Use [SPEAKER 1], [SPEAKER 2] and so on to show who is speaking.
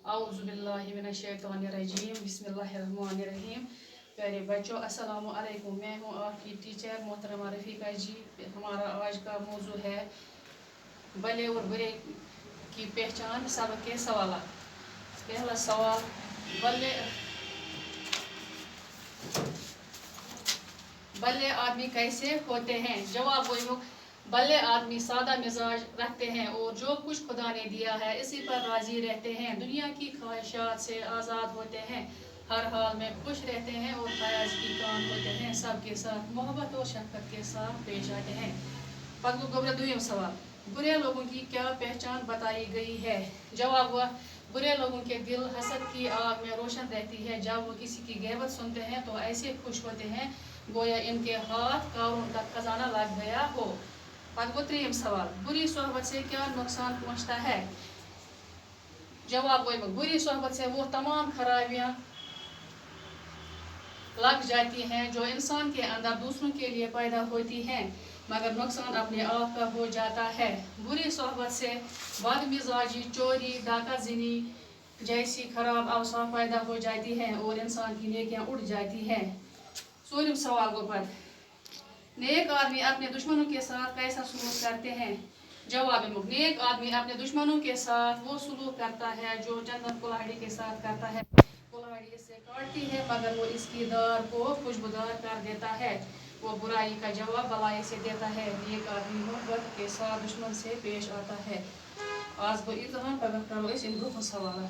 [SPEAKER 1] औज़ुबिल्लाहिमिनश्शैतानिर्रजीम बिस्मिल्लाहिर्रहमानिर्रहीम। प्यारे बच्चों, अस्सलाम वालेकुम। मैं हूँ आपकी टीचर मोहतरमा रफ़ीका जी। हमारा आज का मौजू है भले और बुरे की पहचान, सबक के सवाल। पहला सवाल, भले आदमी कैसे होते हैं? जवाब वही, भले आदमी सादा मिजाज रखते हैं और जो कुछ खुदा ने दिया है इसी पर राजी रहते हैं, दुनिया की ख्वाहिशात से आज़ाद होते हैं, हर हाल में खुश रहते हैं और फयाज की काम होते हैं, सबके साथ मोहब्बत और शफकत के साथ पेश आते हैं। दुयम सवाल, बुरे लोगों की क्या पहचान बताई गई है? जवाब हुआ, बुरे लोगों के दिल हसद की आग में रोशन रहती है। जब वो किसी की गैबत सुनते हैं तो ऐसे खुश होते हैं गोया इनके हाथ कारों का खजाना लग गया हो। त्रीम सवाल, बुरी सोहबत से क्या नुकसान पहुंचता है? जवाब वही, बुरी सोहबत से वो तमाम खराबियां लग जाती हैं जो इंसान के अंदर दूसरों के लिए पैदा होती हैं, मगर नुकसान अपने आप का हो जाता है। बुरी सोहबत से बदमिजाजी, चोरी, डाकाज़नी जैसी खराब अवसाफ पैदा हो जाती हैं और इंसान की नेकियां उड़ जाती हैं। चौरिम सवाल को पढ़, नेक आदमी अपने दुश्मनों के साथ कैसा सलूक करते हैं? जवाब, नेक आदमी अपने दुश्मनों के साथ वो सलूक करता है जो जन्नत कुल्हाड़ी के साथ करता है। कुल्हाड़ी इससे काटती है मगर वो इसकी दार को खुशबूदार कर देता है। वो बुराई का जवाब भलाई से देता है। नेक आदमी मोहब्बत के साथ दुश्मन से पेश आता है। आज गो इतना पगह करो इन सवाल।